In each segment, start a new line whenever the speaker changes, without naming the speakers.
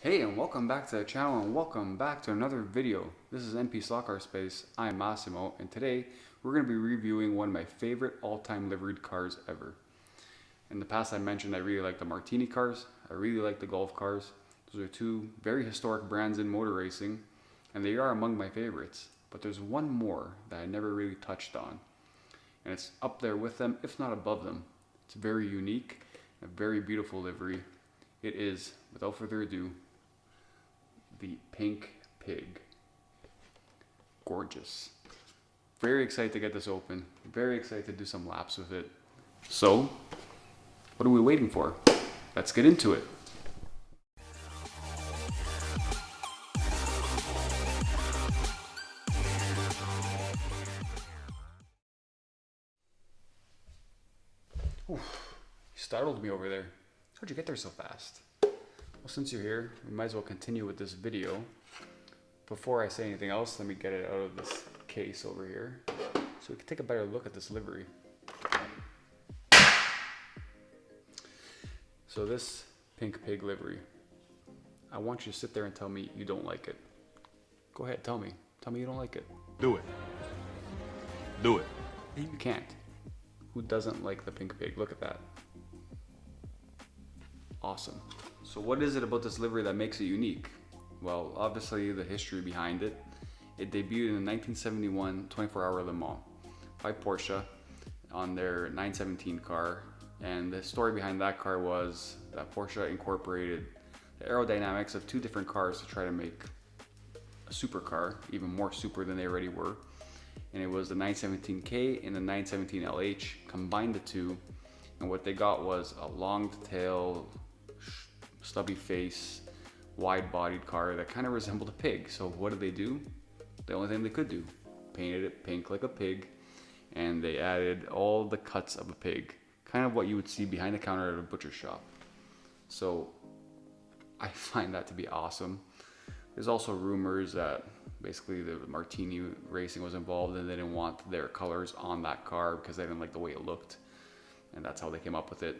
Hey, and welcome back to the channel, and welcome back to another video. This is NP Slot Car Space. I'm Massimo, and today we're going to be reviewing one of my favorite all-time liveried cars ever. In the past I mentioned I really like the Martini cars, I really like the Golf cars. Those are two very historic brands in motor racing, and they are among my favorites. But there's one more that I never really touched on, and it's up there with them, if not above them. It's very unique, a very beautiful livery. It is, without further ado, the Pink Pig. Gorgeous. Very excited to get this open. Very excited to do some laps with it. So, what are we waiting for? Let's get into it. Oof, you startled me over there. How'd you get there so fast? Well, since you're here, we might as well continue with this video. Before I say anything else, let me get it out of this case over here so we can take a better look at this livery. So this Pink Pig livery, I want you to sit there and tell me you don't like it. Go ahead, tell me. Tell me you don't like it.
Do it. Do it.
You can't. Who doesn't like the Pink Pig? Look at that. Awesome. So what is it about this livery that makes it unique? Well, obviously the history behind it. It debuted in the 1971 24-hour Le Mans by Porsche on their 917 car. And the story behind that car was that Porsche incorporated the aerodynamics of two different cars to try to make a supercar, even more super than they already were. And it was the 917K and the 917LH, combined the two, and what they got was a long tail, stubby face, wide-bodied car that kind of resembled a pig. So what did they do? The only thing they could do, painted it pink like a pig, and they added all the cuts of a pig, kind of what you would see behind the counter at a butcher shop. So I find that to be awesome. There's also rumors that basically the Martini Racing was involved and they didn't want their colors on that car because they didn't like the way it looked, and that's how they came up with it.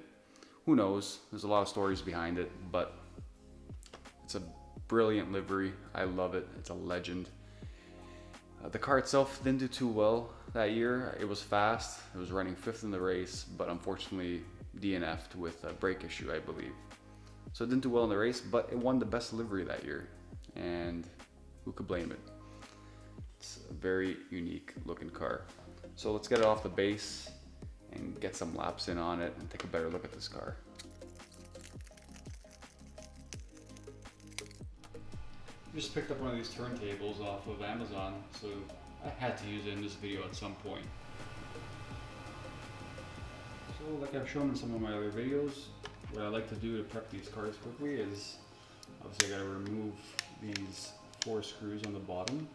Who knows? There's a lot of stories behind it, but it's a brilliant livery. I love it. It's a legend. The car itself didn't do too well that year. It was fast. It was running 5th in the race, but unfortunately DNF'd with a brake issue, I believe. So it didn't do well in the race, but it won the best livery that year. And who could blame it? It's a very unique looking car. So let's get it off the base and get some laps in on it and take a better look at this car. Just picked up one of these turntables off of Amazon, so I had to use it in this video at some point. So like I've shown in some of my other videos, what I like to do to prep these cars quickly is obviously I gotta remove these 4 screws on the bottom.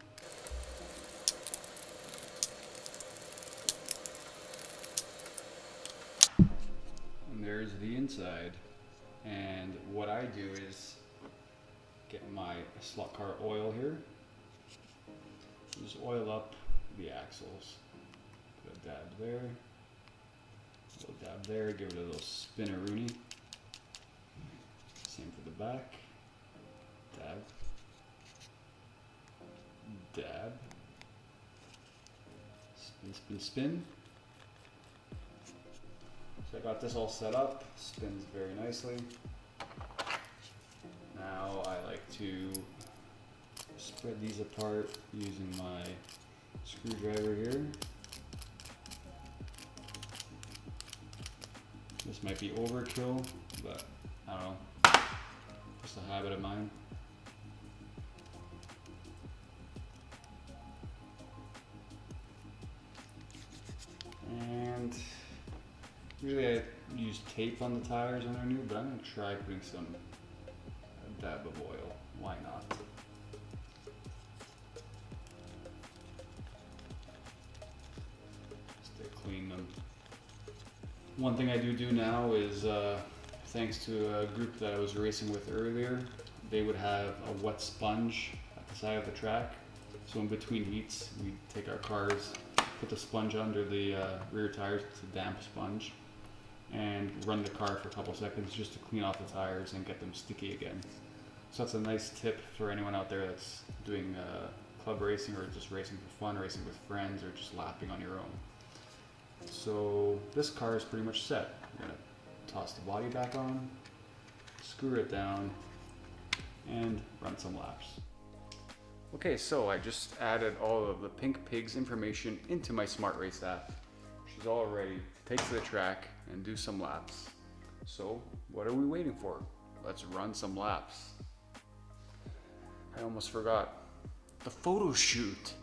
And there's the inside. And what I do is get my slot car oil here. Just oil up the axles. Put a dab there. A little dab there. Give it a little spin-a-rooney. Same for the back. Dab. Dab. Spin, spin, spin. So I got this all set up. Spins very nicely. Now I like to spread these apart using my screwdriver here. This might be overkill, but I don't know, just a habit of mine. And usually I use tape on the tires when they're new, but I'm going to try putting some dab of oil. Why not? Just to clean them. One thing I do now is, thanks to a group that I was racing with earlier, they would have a wet sponge at the side of the track. So in between heats, we take our cars, put the sponge under the rear tires. It's a damp sponge, and run the car for a couple seconds just to clean off the tires and get them sticky again. So that's a nice tip for anyone out there that's doing club racing or just racing for fun, racing with friends, or just lapping on your own. So this car is pretty much set. You're gonna toss the body back on, screw it down, and run some laps. Okay, so I just added all of the Pink Pig's information into my Smart Race app. She's all ready to take to the track and do some laps. So what are we waiting for? Let's run some laps. I almost forgot the photo shoot.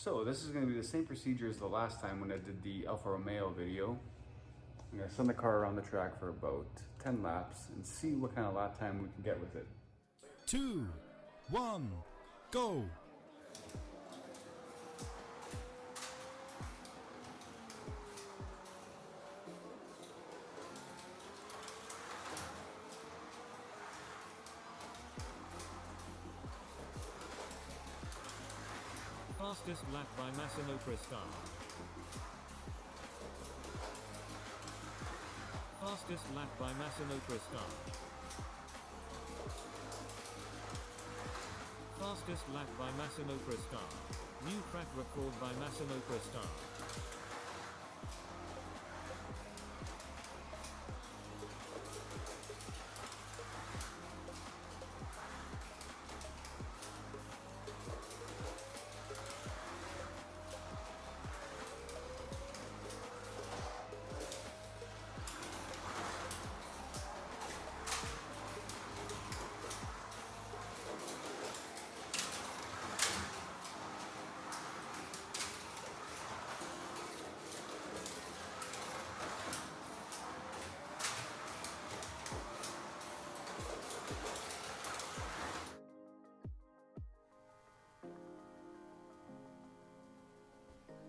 So this is going to be the same procedure as the last time when I did the Alfa Romeo video. I'm going to send the car around the track for about 10 laps and see what kind of lap time we can get with it.
2, 1, go!
Fastest lap by Massimo Cristal. Fastest lap by Massimo Cristal. Fastest lap by Massimo Cristal. New track record by Massimo Cristal.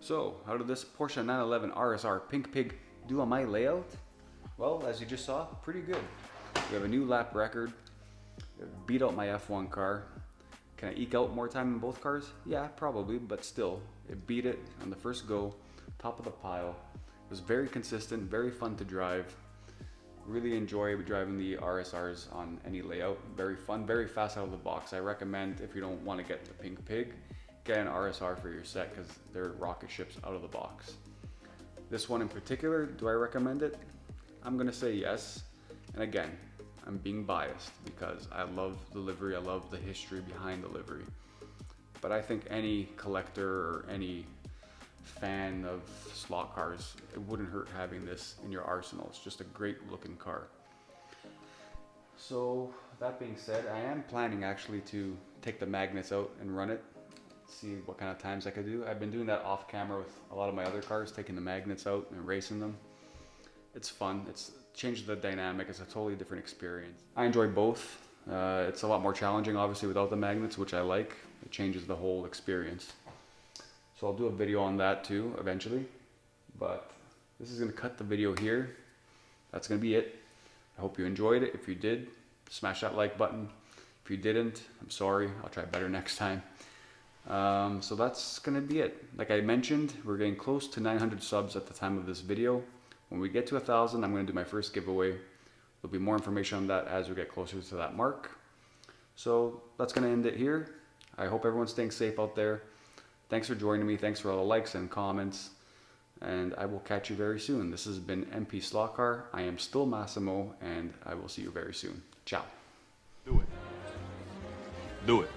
So, how did this Porsche 911 RSR Pink Pig do on my layout? Well, as you just saw, pretty good. We have a new lap record. Beat out my F1 car. Can I eke out more time in both cars? Yeah, probably, but still, it beat it on the first go, top of the pile. It was very consistent, very fun to drive. Really enjoy driving the RSRs on any layout. Very fun, very fast out of the box. I recommend, if you don't want to get the Pink Pig, get an RSR for your set because they're rocket ships out of the box. This one in particular, do I recommend it? I'm gonna say yes. And again, I'm being biased because I love the livery, I love the history behind the livery. But I think any collector or any fan of slot cars, it wouldn't hurt having this in your arsenal. It's just a great looking car. So that being said, I am planning actually to take the magnets out and run it, see what kind of times I could do. I've been doing that off camera with a lot of my other cars, taking the magnets out and racing them. It's fun. It's changed the dynamic. It's a totally different experience. I enjoy both. It's a lot more challenging, obviously, without the magnets, which I like. It changes the whole experience. So I'll do a video on that too, eventually. But this is gonna cut the video here. That's gonna be it. I hope you enjoyed it. If you did, smash that like button. If you didn't, I'm sorry. I'll try better next time. So that's gonna be it. Like I mentioned, we're getting close to 900 subs at the time of this video. When we get to 1,000, I'm gonna do my first giveaway. There'll be more information on that as we get closer to that mark. So that's gonna end it here. I hope everyone's staying safe out there. Thanks for joining me. Thanks for all the likes and comments. And I will catch you very soon. This has been MP Slot Car. I am still Massimo, and I will see you very soon. Ciao.
Do it. Do it.